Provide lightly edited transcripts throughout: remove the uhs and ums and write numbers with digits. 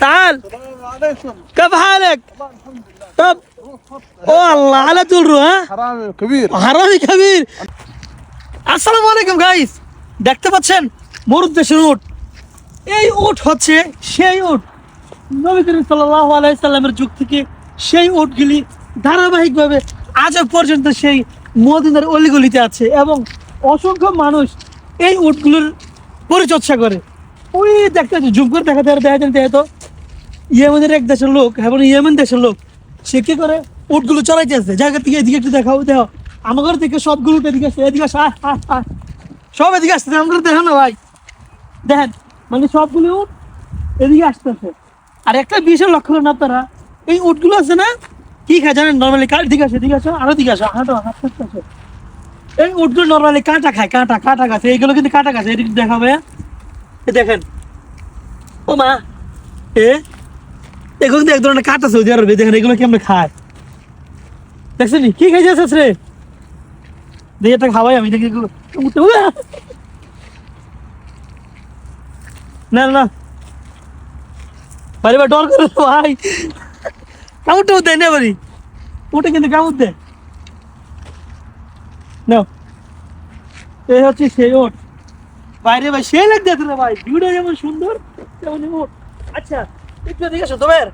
تعال. السلام عليكم. كيف حالك؟ والله الحمد لله. طب والله على طول روح. ها حرامي كبير. হারামি কবির। আসসালামু আলাইকুম গাইস, দেখতে পাচ্ছেন মরুদ দেশের উট। এই উট হচ্ছে সেই উট নবী করিম সাল্লাল্লাহু আলাইহি সাল্লামের যুগ থেকে সেই উটগুলি ধারাবাহিকভাবে আজ পর্যন্ত সেই মদিনার অলিগলিতে আছে এবং অসংখ্য মানুষ এই উটগুলোর পরিচর্যা করে। ওই দেখতে জুম করে দেখা তো ইয়েমেনের এক দেশের লোক এবং ইয়েমেন দেশের লোক সে কি করে উটগুলো চড়াইতে আসছে জায়গা থেকে এদিকে একটু দেখাও দেখো আমার ঘর থেকে সবগুলো এদিকে আসছে সব এদিকে আসছে আমার ঘরে দেখো না ভাই দেখেন মানে সবগুলো উট এদিকে আসতেছে। আর একটা বিষয় লক্ষ্য করেন আপনারা এই উটগুলো আছে না কি খায় জানেন নর্মালি কাঠ দিকে আসে আরো দিকে আসো হাঁটো এই উটগুলো নর্মালি কাঁটা খায় কাঁটা গাছে এইগুলো কিন্তু কাঁটা গাছে এদিকে দেখাবে দেখেন ও মা এগুলো কিন্তু এক ধরনের কাঁটা সৌদি আরবে দেখেন এগুলো কেমন খায় দেখছেন কি খাই যাচ্ছে রে দেখে একটা খাওয়াই আমি দেখি না না বাড়ি বা ডর করে ভাই কামড়টাও দেয় না বাড়ি ওটা কিন্তু কামড় দেয় না এই হচ্ছে সেই ওট বাইরে ভাই সেই লাগছে রে ভাই ভিউটা যেমন সুন্দর তেমন ওট। আচ্ছা একটু এদিকে আসো তোমার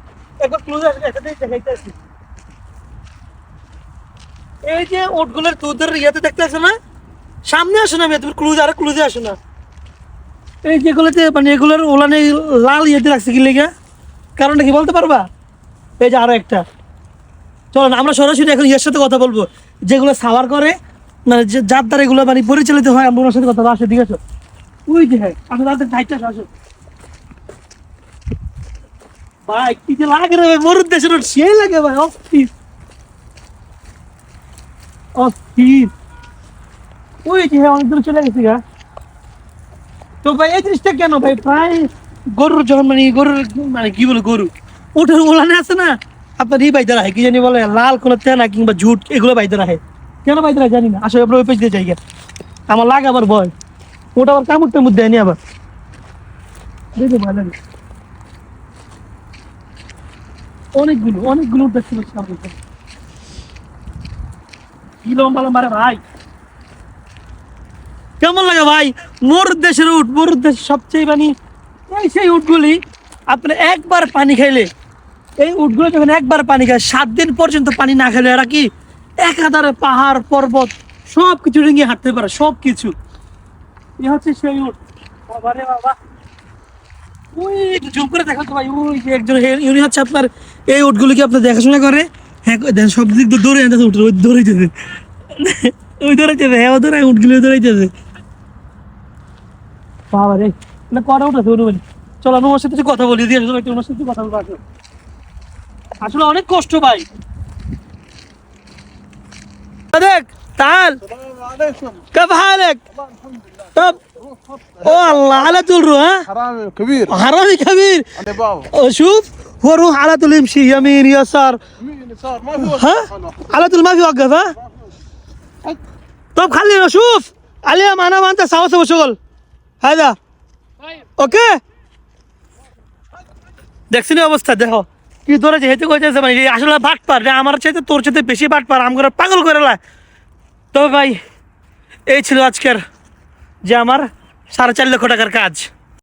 একবার ক্লোজ আসে দেখাইতেছি এই যে ওটগুলোর দুধের ইয়েতে দেখতে আসো না সামনে আসো না তুমি ক্লুজে আসো না এই যেগুলোতে মানে এগুলোর ওলানে লাল ইয়েতে রাখছে কি লেগে কারণটা কি বলতে পারবা? এই যে আরো একটা চলো না আমরা সরাসরি এখন ইয়ের সাথে কথা বলবো যেগুলো সাওয়ার করে মানে যার দ্বারা এগুলো মানে পরিচালিত হয় আমরা ওনার সাথে কথা আসো ঠিক আছে ওই যে হ্যাঁ আসো তাদের সাইডটা আসো ভাই কি যে লাগে রে ভাই মরুদ দেশের সেই লাগে ভাই অস্থির ওই যে হ্যাঁ অনেক দূর চলে গেছি গা। তো ভাই এই জিনিসটা কেন ভাই প্রায় গরুর যখন গরুর কি বলে গরু ওঠার ওলানে আছে না আপনার এই বাইতে রাখে কি জানি বলে লাল কোনো তেনা কিংবা ঝুট এগুলো বাইতে রাখে কেন বাইতে রাখে জানি না আসলে আপনার ওই পেজ দিয়ে জায়গা আমার লাগে আবার ভয় ওটা আবার কামড়টার মধ্যে আনি আবার দেখে ভয় লাগে অনেকগুলো দেখতে পাচ্ছি আপনার কি লম্বা মারে ভাই কেমন লাগে ভাই মরুদ দেশের উট মরুদ দেশের সবচেয়ে এই সেই উটগুলি আপনি একবার পানি খাইলে এই উটগুলো যখন একবার পানি খায় 7 দিন পর্যন্ত পানি না খেলে এরা কি একাধারে পাহাড় পর্বত সবকিছু ডিঙিয়ে হাঁটতে পারে সবকিছু এই হচ্ছে সেই উট বাবা রে বাবা ওই একটু জুম করে দেখো তো ভাই ওই যে একজন উনি হচ্ছে আপনার এই উটগুলোকে আপনার দেখাশোনা করে হ্যাঁ দেখেন সব দিক তো দৌড়ে আনতে উঠে দৌড়াইতেছে ওই দৌড়াইতেছে হ্যাঁ দৌড়াই উটগুলো দৌড়াইতেছে বাবা রে না কটা উঠেছে অনুমানি চলো আমি ওর সাথে কথা বলি দিয়ে আসলে ওর সাথে কথা বলবো আসলে অনেক কষ্ট ভাই দেখ تعال. السلام عليكم. كيف حالك؟ والله الحمد لله. طب والله على طول روح. ها حرامي كبير. حرامي كبير. انا بابا. شوف هو روح على طول يمشي يمين يسار يمين يسار ما في وقت. ها على طول ما في وقف. ها طب خلينا نشوف اليوم انا وانت سوا شغل هذا اوكي দেখছিস অবস্থা দেখো কি ধরে যেতে কইতেছে মানে আসলে বাটপার রে আমার চাইতে তোর চাইতে বেশি বাটপার আমগরে পাগল করে লা। তবে ভাই এই ছিল আজকের যে আমার 4.5 লক্ষ টাকার কাজ।